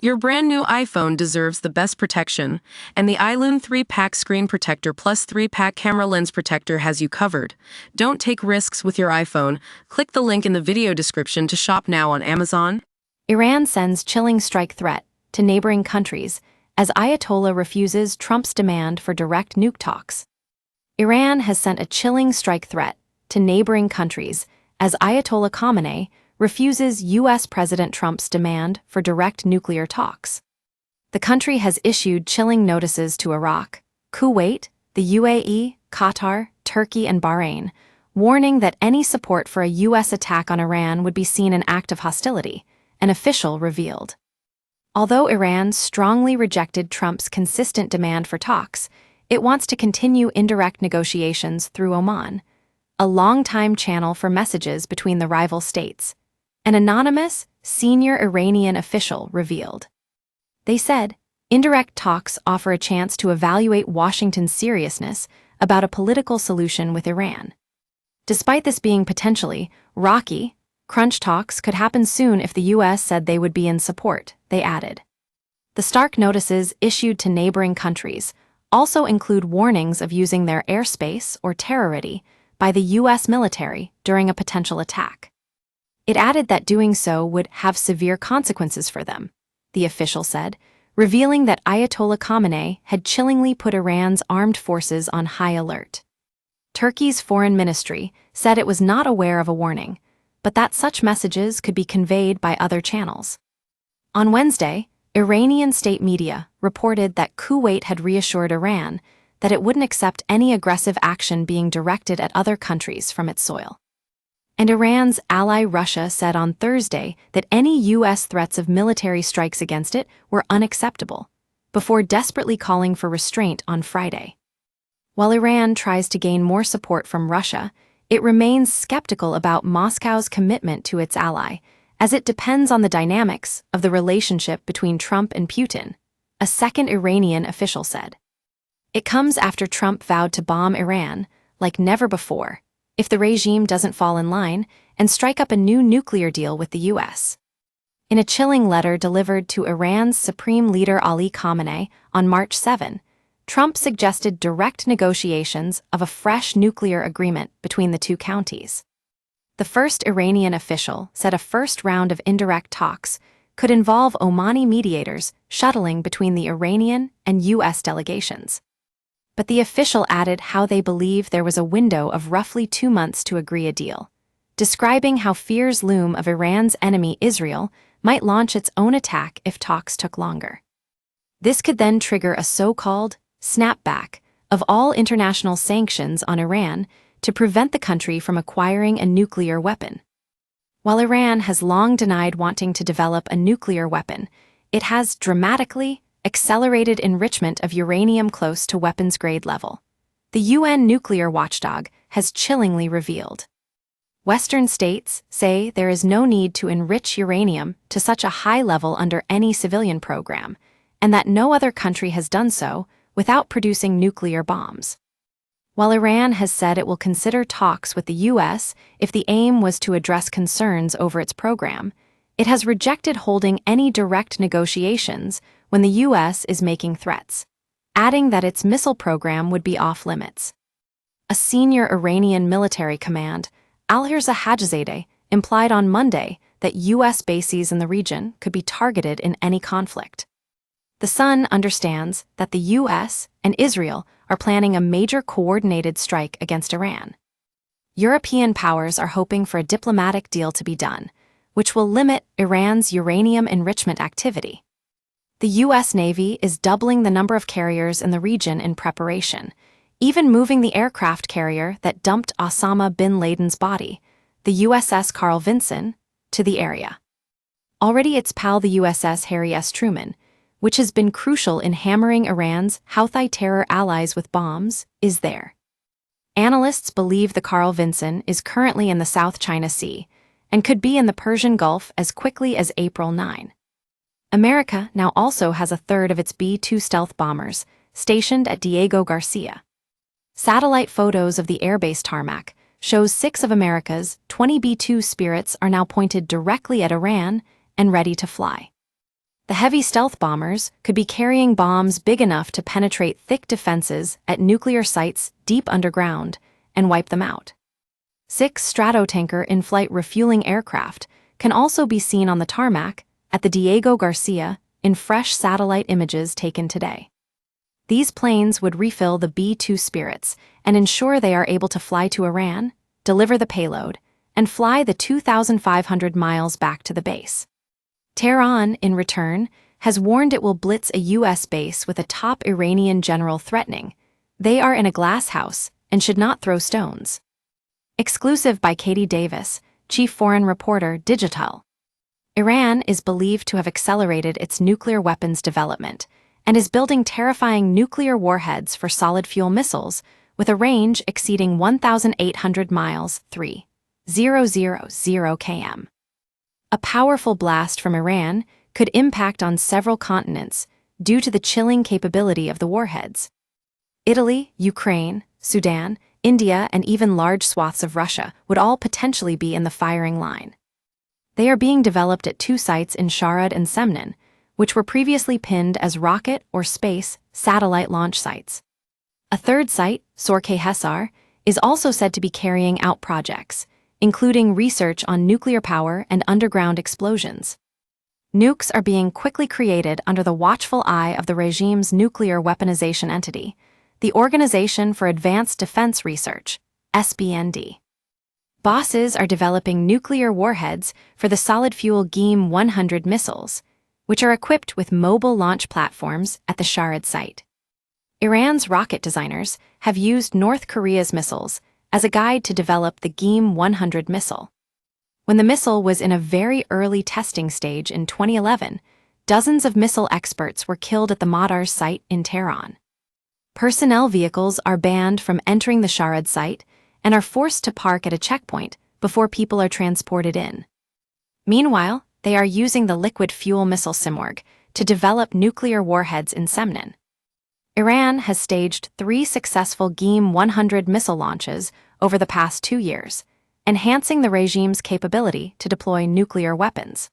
Your brand new iPhone deserves the best protection, and the iLune 3-pack screen protector plus 3-pack camera lens protector has you covered. Don't take risks with your iPhone. Click the link in the video description to shop now on Amazon. Iran sends chilling strike threat to neighboring countries as Ayatollah refuses Trump's demand for direct nuke talks. Iran has sent a chilling strike threat to neighboring countries as Ayatollah Khamenei refuses U.S. President Trump's demand for direct nuclear talks. The country has issued chilling notices to Iraq, Kuwait, the UAE, Qatar, Turkey, and Bahrain, warning that any support for a U.S. attack on Iran would be seen an act of hostility, an official revealed. Although Iran strongly rejected Trump's consistent demand for talks, it wants to continue indirect negotiations through Oman, a longtime channel for messages between the rival states. An anonymous, senior Iranian official revealed. They said, indirect talks offer a chance to evaluate Washington's seriousness about a political solution with Iran. Despite this being potentially rocky, crunch talks could happen soon if the U.S. said they would be in support, they added. The stark notices issued to neighboring countries also include warnings of using their airspace or territory by the U.S. military during a potential attack. It added that doing so would have severe consequences for them, the official said, revealing that Ayatollah Khamenei had chillingly put Iran's armed forces on high alert. Turkey's foreign ministry said it was not aware of a warning, but that such messages could be conveyed by other channels. On Wednesday, Iranian state media reported that Kuwait had reassured Iran that it wouldn't accept any aggressive action being directed at other countries from its soil. And Iran's ally Russia said on Thursday that any U.S. threats of military strikes against it were unacceptable, before desperately calling for restraint on Friday. While Iran tries to gain more support from Russia, it remains skeptical about Moscow's commitment to its ally, as it depends on the dynamics of the relationship between Trump and Putin, a second Iranian official said. It comes after Trump vowed to bomb Iran, like never before, if the regime doesn't fall in line and strike up a new nuclear deal with the U.S. In a chilling letter delivered to Iran's Supreme Leader Ali Khamenei on March 7, Trump suggested direct negotiations of a fresh nuclear agreement between the two counties. The first Iranian official said a first round of indirect talks could involve Omani mediators shuttling between the Iranian and U.S. delegations. But the official added how they believe there was a window of roughly 2 months to agree a deal, describing how fears loom of Iran's enemy Israel might launch its own attack if talks took longer. This could then trigger a so-called snapback of all international sanctions on Iran to prevent the country from acquiring a nuclear weapon. While Iran has long denied wanting to develop a nuclear weapon, it has dramatically accelerated enrichment of uranium close to weapons-grade level. The UN nuclear watchdog has chillingly revealed. Western states say there is no need to enrich uranium to such a high level under any civilian program, and that no other country has done so without producing nuclear bombs. While Iran has said it will consider talks with the U.S. if the aim was to address concerns over its program, it has rejected holding any direct negotiations when the U.S. is making threats, adding that its missile program would be off-limits. A senior Iranian military command, Al-Hirza Hajizadeh, implied on Monday that U.S. bases in the region could be targeted in any conflict. The Sun understands that the U.S. and Israel are planning a major coordinated strike against Iran. European powers are hoping for a diplomatic deal to be done, which will limit Iran's uranium enrichment activity. The U.S. Navy is doubling the number of carriers in the region in preparation, even moving the aircraft carrier that dumped Osama bin Laden's body, the USS Carl Vinson, to the area. Already its pal the USS Harry S. Truman, which has been crucial in hammering Iran's Houthi terror allies with bombs, is there. Analysts believe the Carl Vinson is currently in the South China Sea and could be in the Persian Gulf as quickly as April 9. America now also has a third of its B-2 stealth bombers stationed at Diego Garcia. Satellite photos of the airbase tarmac shows 6 of America's 20 B-2 Spirits are now pointed directly at Iran and ready to fly. The heavy stealth bombers could be carrying bombs big enough to penetrate thick defenses at nuclear sites deep underground and wipe them out. 6 Stratotanker in-flight refueling aircraft can also be seen on the tarmac at the Diego Garcia in fresh satellite images taken today. These planes would refill the B-2 Spirits and ensure they are able to fly to Iran, deliver the payload, and fly the 2,500 miles back to the base. Tehran, in return, has warned it will blitz a U.S. base with a top Iranian general threatening, "They are in a glass house and should not throw stones." Exclusive by Katie Davis, chief foreign reporter, Digital. Iran is believed to have accelerated its nuclear weapons development and is building terrifying nuclear warheads for solid-fuel missiles with a range exceeding 1,800 miles, 3,000 km. A powerful blast from Iran could impact on several continents due to the chilling capability of the warheads. Italy, Ukraine, Sudan, India, and even large swaths of Russia would all potentially be in the firing line. They are being developed at 2 sites in Sharad and Semnan, which were previously pinned as rocket or space satellite launch sites. A third site, Sorke Hesar, is also said to be carrying out projects, including research on nuclear power and underground explosions. Nukes are being quickly created under the watchful eye of the regime's nuclear weaponization entity, the Organization for Advanced Defense Research, SBND. Bosses are developing nuclear warheads for the solid-fuel GEM-100 missiles, which are equipped with mobile launch platforms at the Sharad site. Iran's rocket designers have used North Korea's missiles as a guide to develop the GEM-100 missile. When the missile was in a very early testing stage in 2011, dozens of missile experts were killed at the Madars site in Tehran. Personnel vehicles are banned from entering the Sharad site and are forced to park at a checkpoint before people are transported in. Meanwhile, they are using the liquid fuel missile Simorgh to develop nuclear warheads in Semnan. Iran has staged 3 successful GEM-100 missile launches over the past 2 years, enhancing the regime's capability to deploy nuclear weapons.